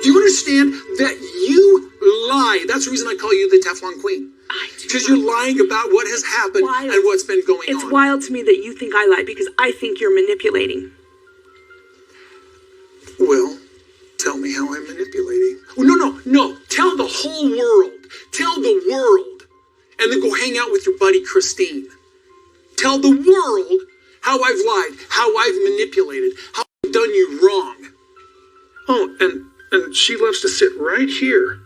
Do you understand that you lie? That's the reason I call you the Teflon Queen. Because you're lying about what has happened and what's been going on. It's wild to me that you think I lie because I think you're manipulating. Well, tell me how I'm manipulating. Oh, no. Tell the whole world. Tell the world. And then go hang out with your buddy Christine. Tell the world how I've lied, how I've manipulated, how I've done you wrong. Oh, and she loves to sit right here,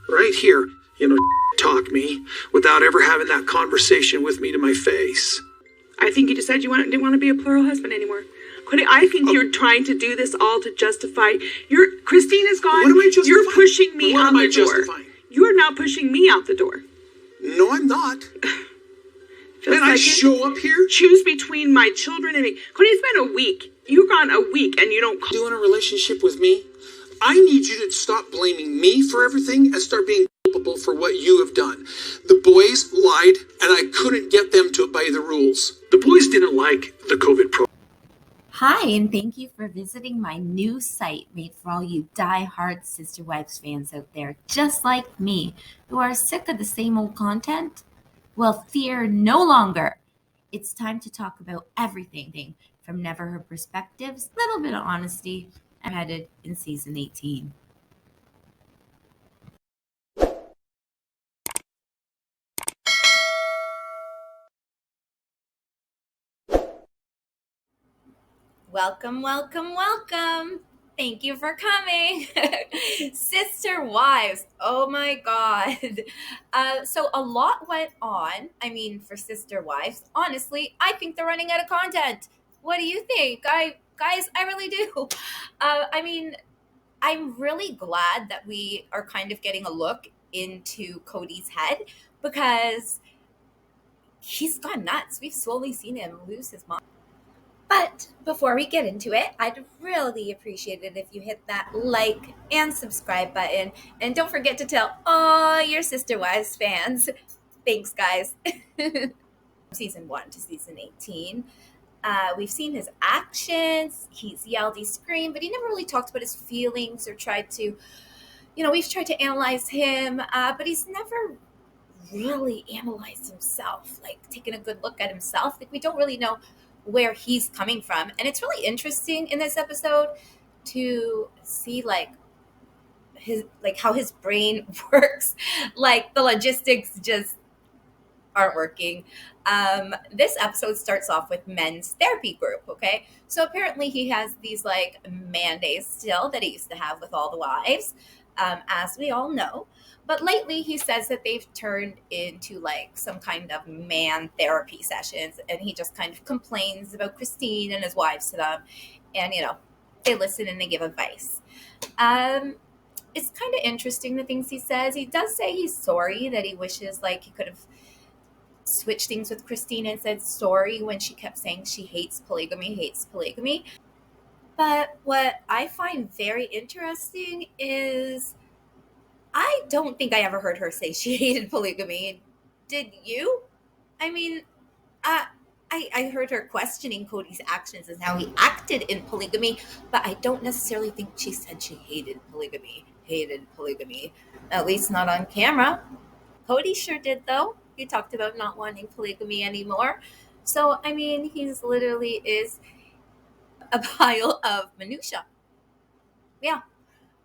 talk me without ever having that conversation with me to my face. I think you decided you didn't want to be a plural husband anymore. Cody, I think you're trying to do this all to justify. Christine is gone. What am I justifying? You're pushing me out the door. Justifying? You're now pushing me out the door. No, I'm not. And I show up here? Choose between my children and me. Cody, it's been a week. You've gone a week and you don't call. You in a relationship with me? I need you to stop blaming me for everything and start being culpable for what you have done. The boys lied and I couldn't get them to obey the rules. The boys didn't like the COVID program. Hi, and thank you for visiting my new site made for all you die-hard Sister Wives fans out there, just like me, who are sick of the same old content. Well, fear no longer. It's time to talk about everything from Never Her Perspectives, a little bit of honesty. I'm headed in season 18. Welcome. Thank you for coming. Sister Wives. Oh my God. So a lot went on. For Sister Wives, honestly, I think they're running out of content. What do you think? Guys, I really do. I'm really glad that we are kind of getting a look into Kody's head because he's gone nuts. We've slowly seen him lose his mind. But before we get into it, I'd really appreciate it if you hit that like and subscribe button. And don't forget to tell all your Sister Wives fans. Thanks, guys. Season 1 to season 18. We've seen his actions. He's yelled, he screamed, but he never really talked about his feelings or tried to, we've tried to analyze him, but he's never really analyzed himself, like taking a good look at himself. Like we don't really know where he's coming from. And it's really interesting in this episode to see how his brain works. Like the logistics just aren't working. This episode starts off with men's therapy group. Okay. So apparently he has these man days still that he used to have with all the wives, as we all know. But lately he says that they've turned into some kind of man therapy sessions, and he just kind of complains about Christine and his wives to them. And, they listen and they give advice. It's kind of interesting the things he says. He does say he's sorry, that he wishes he could have switched things with Christine and said sorry when she kept saying she hates polygamy. But what I find very interesting is I don't think I ever heard her say she hated polygamy. Did you? I heard her questioning Kody's actions and how he acted in polygamy, but I don't necessarily think she said she hated polygamy. At least not on camera. Kody sure did, though. He talked about not wanting polygamy anymore. So, he's literally is a pile of minutia. Yeah.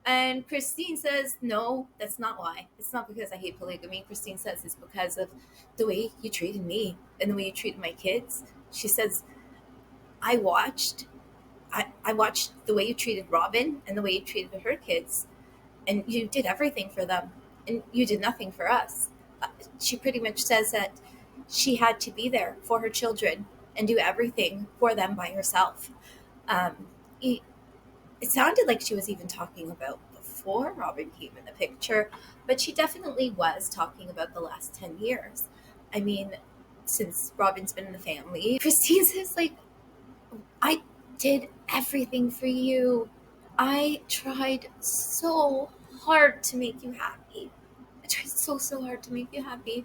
And Christine says, no, that's not why. It's not because I hate polygamy. Christine says it's because of the way you treated me and the way you treated my kids. She says, I watched the way you treated Robyn and the way you treated her kids. And you did everything for them. And you did nothing for us. She pretty much says that she had to be there for her children and do everything for them by herself. It sounded like she was even talking about before Robyn came in the picture, but she definitely was talking about the last 10 years. Since Robyn's been in the family, Christine says, I did everything for you. I tried so hard to make you happy. I tried so hard to make you happy.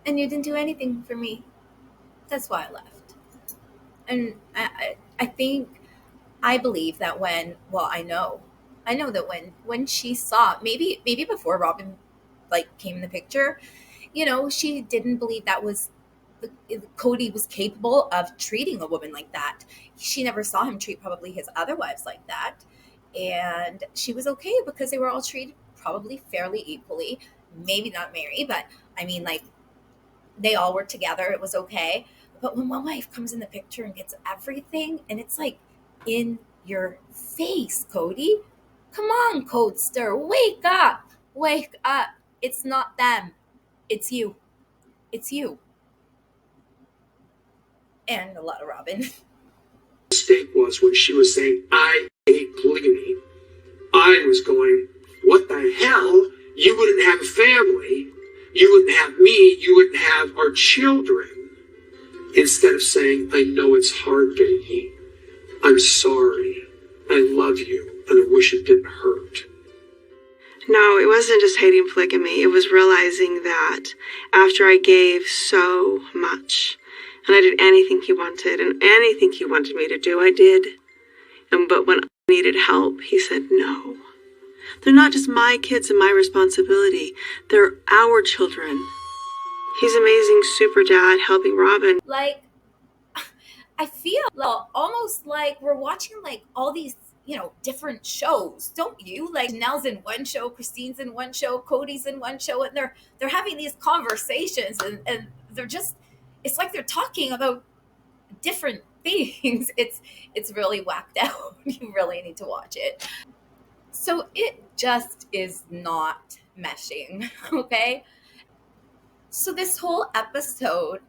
And you didn't do anything for me. That's why I left. And I believe that I I know that when she saw, maybe before Robyn like came in the picture, she didn't believe that was Kody was capable of treating a woman like that. She never saw him treat probably his other wives like that. And she was okay because they were all treated probably fairly equally. Maybe not Meri, but I mean, like, they all were together. It was okay. But when one wife comes in the picture and gets everything, and it's like in your face, Kody, come on, Codester, wake up. Wake up. It's not them. It's you. It's you. And a lot of Robyn. Mistake was when she was saying, I hate polygamy. I was going, what the hell? You wouldn't have a family. You wouldn't have me. You wouldn't have our children. Instead of saying, I know it's hard, baby. I'm sorry. I love you, and I wish it didn't hurt. No, it wasn't just hating polygamy. It was realizing that after I gave so much, and I did anything he wanted, and anything he wanted me to do, I did. But when I needed help, he said no. They're not just my kids and my responsibility. They're our children. He's amazing super dad helping Robyn. Like, I feel almost like we're watching like all these, different shows, don't you? Like Janelle's in one show, Christine's in one show, Kody's in one show, and they're having these conversations, and they're just, it's like they're talking about different things. It's really whacked out. You really need to watch it. So it just is not meshing, okay? So this whole episode,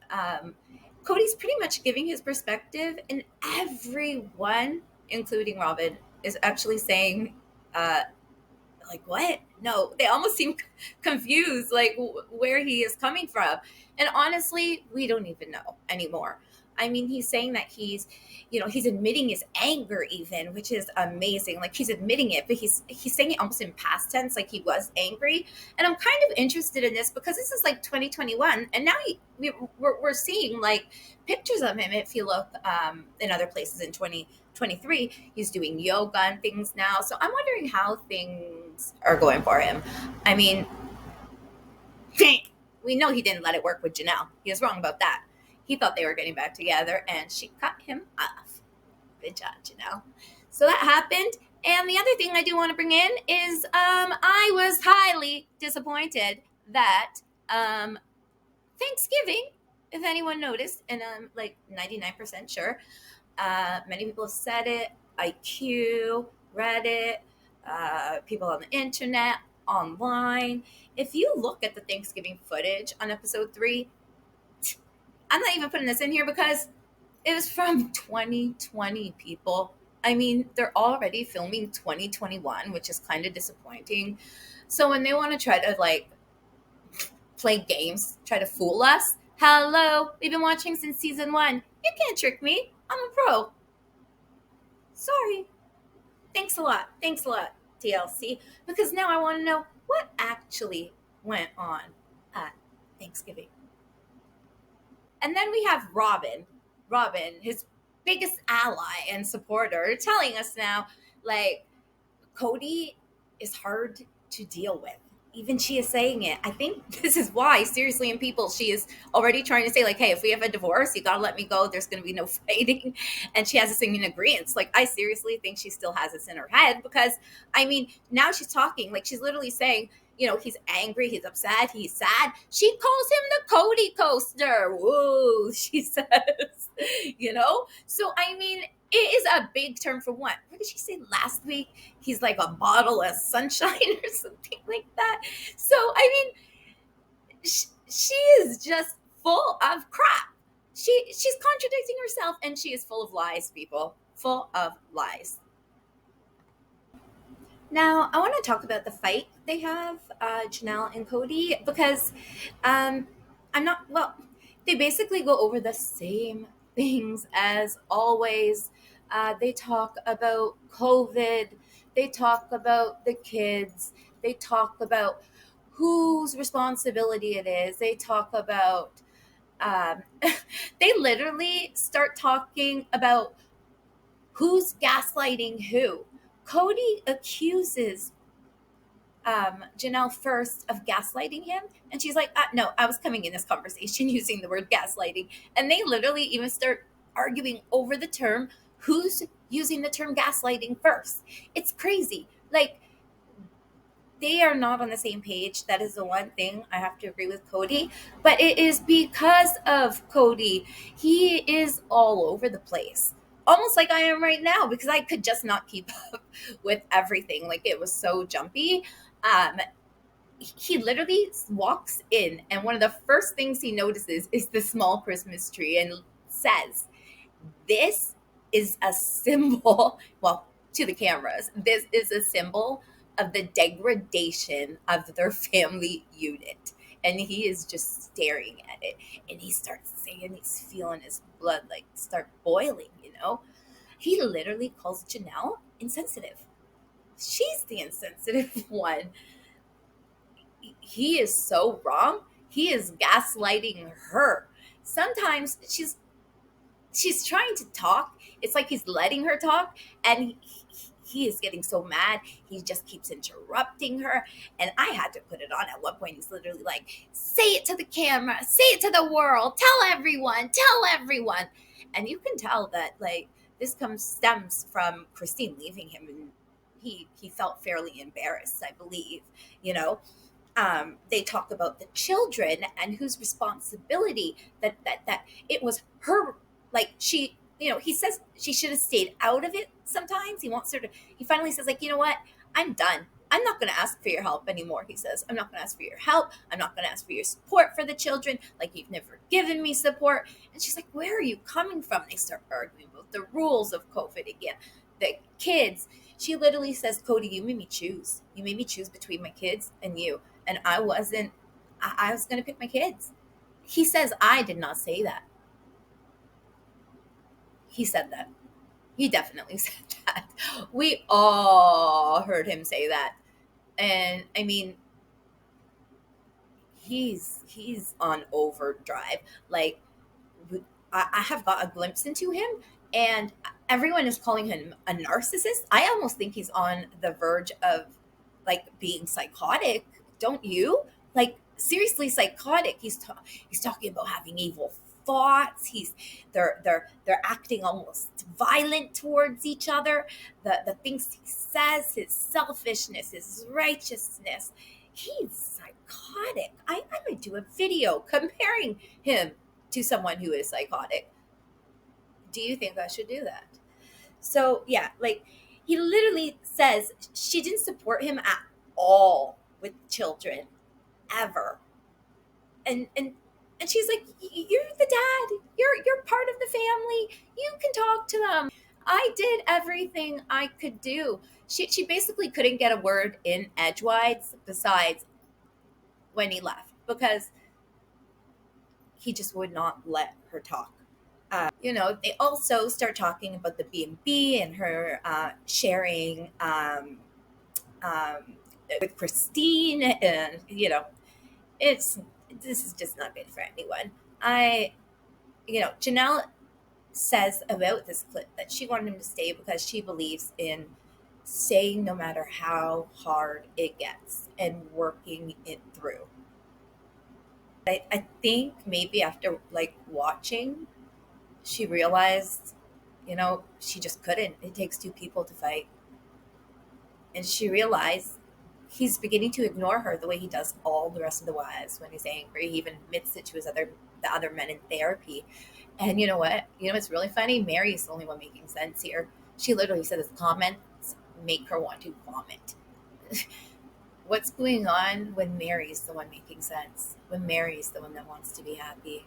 Kody's pretty much giving his perspective, and everyone, including Robyn, is actually saying, like, what? No, they almost seem confused, like where he is coming from. And honestly, we don't even know anymore. I mean, he's saying that he's admitting his anger even, which is amazing. Like, he's admitting it, but he's saying it almost in past tense, like he was angry. And I'm kind of interested in this because this is like 2021, and now we're seeing like pictures of him. If you look in other places in 2023, he's doing yoga and things now. So I'm wondering how things are going for him. I mean, we know he didn't let it work with Janelle. He was wrong about that. He thought they were getting back together, and she cut him off. Good job, Janelle. So that happened. And the other thing I do want to bring in is I was highly disappointed that Thanksgiving, if anyone noticed, and I'm like 99% sure, many people have said it, IQ, Reddit, people on the internet, online. If you look at the Thanksgiving footage on episode 3, I'm not even putting this in here because it was from 2020, people. I mean, they're already filming 2021, which is kind of disappointing. So when they want to try to like play games, try to fool us, hello, we've been watching since season 1. You can't trick me. I'm a pro. Sorry. Thanks a lot, TLC. Because now I want to know what actually went on at Thanksgiving. And then we have Robyn, his biggest ally and supporter, telling us now, like, Kody is hard to deal with. Even she is saying it. I think this is why, seriously, in people, she is already trying to say, like, hey, if we have a divorce, you got to let me go. There's going to be no fighting. And she has this thing in agreement. Like, I seriously think she still has this in her head because, I mean, now she's talking. Like, she's literally saying, he's angry, he's upset, he's sad. She calls him the Kody coaster. Whoa, she says, So, I mean, it is a big term for what? What did she say last week? He's like a bottle of sunshine or something like that. So, I mean, she is just full of crap. She's contradicting herself, and she is full of lies, people. Full of lies. Now, I want to talk about the fight they have, Janelle and Kody, because they basically go over the same things as always. They talk about COVID. They talk about the kids. They talk about whose responsibility it is. They talk about, they literally start talking about who's gaslighting who. Kody accuses Janelle first of gaslighting him, and she's like, no, I was coming in this conversation using the word gaslighting. And they literally even start arguing over the term, who's using the term gaslighting first. It's crazy. Like, they are not on the same page. That is the one thing I have to agree with Kody. But it is because of Kody. He is all over the place. Almost like I am right now, because I could just not keep up with everything. Like, it was so jumpy. He literally walks in, and one of the first things he notices is the small Christmas tree, and says, this is a symbol, well, to the cameras, this is a symbol of the degradation of their family unit. And he is just staring at it, and he starts saying he's feeling his blood like start boiling, you know. He literally calls Janelle insensitive. She's the insensitive one. He is so wrong. He is gaslighting her. Sometimes she's trying to talk. It's like he's letting her talk, and he is getting so mad. He just keeps interrupting her. And I had to put it on. At one point, he's literally like, say it to the camera, say it to the world, tell everyone. And you can tell that, like, this stems from Christine leaving him, and he felt fairly embarrassed, I believe, you know. They talk about the children and whose responsibility that it was her. Like, she, you know, he says she should have stayed out of it sometimes. He finally says, like, you know what? I'm done. I'm not going to ask for your help anymore, he says. I'm not going to ask for your help. I'm not going to ask for your support for the children. Like, you've never given me support. And she's like, where are you coming from? They start arguing about the rules of COVID again. The kids. She literally says, Kody, you made me choose. You made me choose between my kids and you. And I was going to pick my kids. He says, I did not say that. He said that. He definitely said that. We all heard him say that. And I mean, he's on overdrive. Like, I have got a glimpse into him, and everyone is calling him a narcissist. I almost think he's on the verge of, like, being psychotic. Don't you? Like, seriously psychotic. He's talking about having evil thoughts. They're acting almost violent towards each other. The things he says, his selfishness, his righteousness. He's psychotic. I might do a video comparing him to someone who is psychotic. Do you think I should do that? So yeah, like, he literally says she didn't support him at all with children, ever. And she's like, you're the dad. You're part of the family. You can talk to them. I did everything I could do. She basically couldn't get a word in edgewise besides when he left, because he just would not let her talk. You know, they also start talking about the B&B and her sharing with Christine, and you know, this is just not good for anyone. Janelle says about this clip that she wanted him to stay because she believes in staying no matter how hard it gets and working it through. I think maybe after, like, watching, she realized, you know, she just couldn't. It takes two people to fight. And she realized he's beginning to ignore her the way he does all the rest of the wives when he's angry. He even admits it to the other men in therapy. And you know what? You know what's really funny? Meri is the only one making sense here. She literally said his comments make her want to vomit. What's going on when Meri's the one making sense? When Meri's the one that wants to be happy?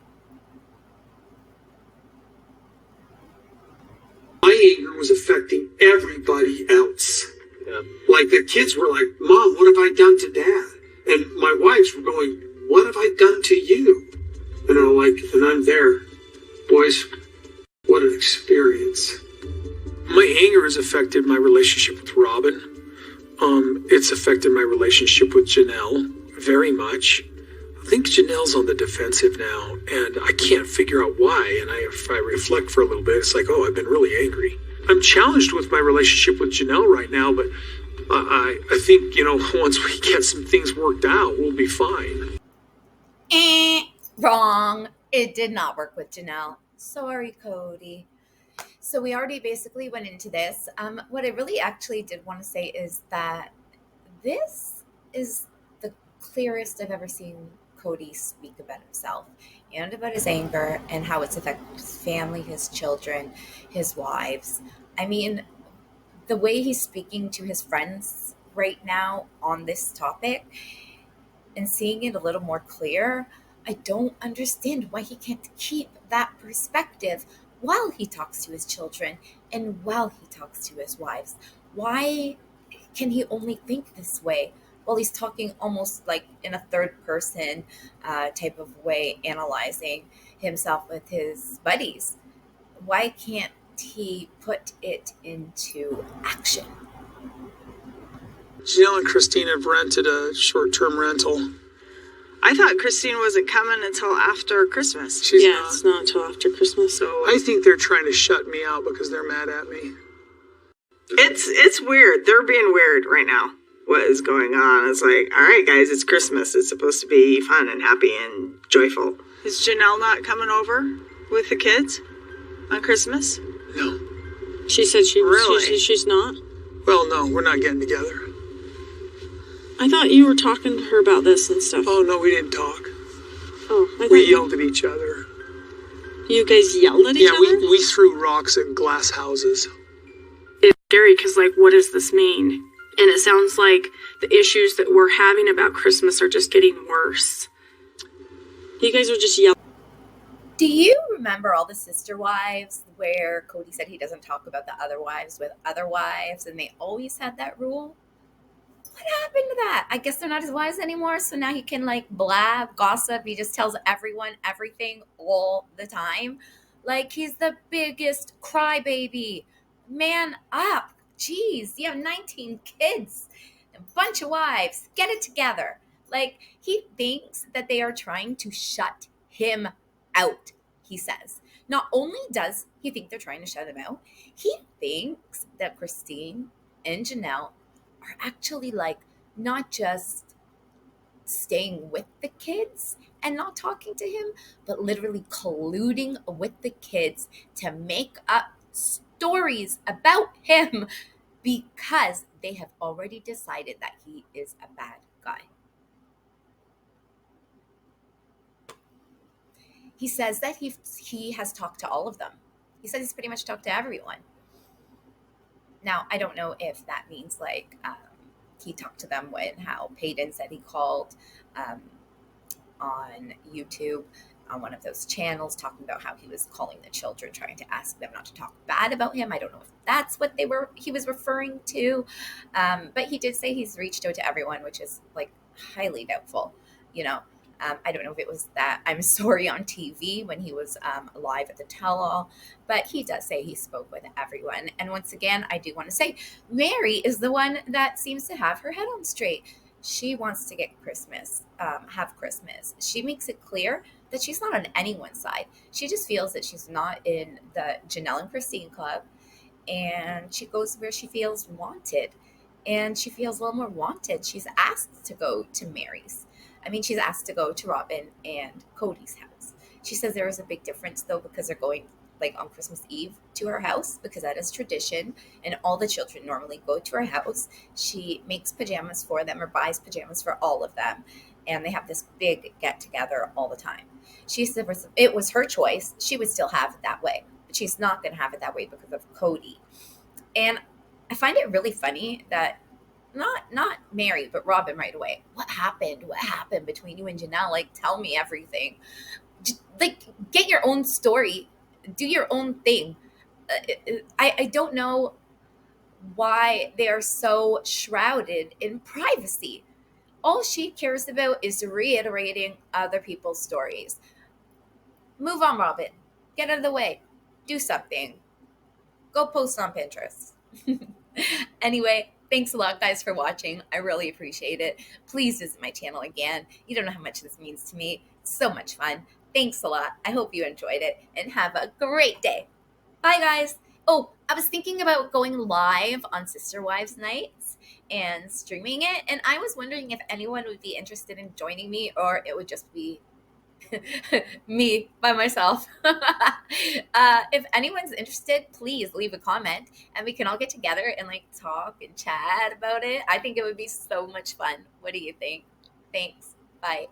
My anger was affecting everybody else. Yeah. Like, the kids were like, Mom, what have I done to Dad? And my wives were going, what have I done to you? And I'm there. Boys, what an experience. My anger has affected my relationship with Robyn. It's affected my relationship with Janelle very much. I think Janelle's on the defensive now, and I can't figure out why. And if I reflect for a little bit, it's like, oh, I've been really angry. I'm challenged with my relationship with Janelle right now, but I think, once we get some things worked out, we'll be fine. Wrong. It did not work with Janelle. Sorry, Kody. So we already basically went into this. What I really actually did want to say is that this is the clearest I've ever seen Kody speak about himself and about his anger and how it's affected his family, his children, his wives. I mean, the way he's speaking to his friends right now on this topic and seeing it a little more clear, I don't understand why he can't keep that perspective while he talks to his children and while he talks to his wives. Why can he only think this way while he's talking almost like in a third person type of way, analyzing himself with his buddies? Why can't he put it into action? Janelle and Christine have rented a short-term rental. I thought Christine wasn't coming until after Christmas. She's Yeah, not. it's not until after Christmas. So I think they're trying to shut me out because they're mad at me. it's weird. They're being weird right now. What is going on? It's like, all right, guys, it's Christmas. It's supposed to be fun and happy and joyful. Is Janelle not coming over with the kids on Christmas? No. She said Really? she's not. Well, no, we're not getting together. I thought you were talking to her about this and stuff. Oh, no, we didn't talk. Oh, I thought We yelled at each other. you guys yelled at each Yeah, other? we threw rocks at glass houses. It's scary because, like, what does this mean? And it sounds like the issues that we're having about Christmas are just getting worse. You guys were just yelling. Do you remember all the sister wives where Kody said he doesn't talk about the other wives with other wives and they always had that rule? What happened to that? I guess they're not his wives anymore, so now he can like blab, gossip. He just tells everyone everything all the time. Like he's the biggest crybaby. Man up. Jeez, you have 19 kids, a bunch of wives. Get it together. Like he thinks that they are trying to shut him out, he says. Not only does he think they're trying to shut him out, he thinks that Christine and Janelle are actually like not just staying with the kids and not talking to him, but literally colluding with the kids to make up stories about him because they have already decided that he is a bad guy. He says that he has talked to all of them. He says he's pretty much talked to everyone. Now, I don't know if that means like he talked to them when how Peyton said he called on YouTube on one of those channels talking about how he was calling the children, trying to ask them not to talk bad about him. I don't know if that's what he was referring to. But he did say he's reached out to everyone, which is like highly doubtful, you know. I don't know if it was that I'm sorry on TV when he was live at the tell-all, but he does say he spoke with everyone. And once again, I do want to say Meri is the one that seems to have her head on straight. She wants to get Christmas, have Christmas. She makes it clear that she's not on anyone's side. She just feels that she's not in the Janelle and Christine club, and she goes where she feels wanted. And she feels a little more wanted. She's asked to go to Meri's. I mean, she's asked to go to Robyn and Kody's house. She says there is a big difference, though, because they're going, like, on Christmas Eve to her house, because that is tradition, and all the children normally go to her house. She makes pajamas for them or buys pajamas for all of them, and they have this big get-together all the time. She said it was her choice. She would still have it that way, but she's not going to have it that way because of Kody. And I find it really funny that not Meri, but Robyn right away. What happened? What happened between you and Janelle? Like, tell me everything. Like, get your own story. Do your own thing. I don't know why they are so shrouded in privacy. All she cares about is reiterating other people's stories. Move on, Robyn. Get out of the way. Do something. Go post on Pinterest. Anyway, thanks a lot, guys, for watching. I really appreciate it. Please visit my channel again. You don't know how much this means to me. It's so much fun. Thanks a lot. I hope you enjoyed it, and have a great day. Bye, guys. Oh, I was thinking about going live on Sister Wives Nights and streaming it, and I was wondering if anyone would be interested in joining me, or it would just be me by myself. If anyone's interested, please leave a comment and we can all get together and like talk and chat about it. I think it would be so much fun. What do you think? Thanks. Bye.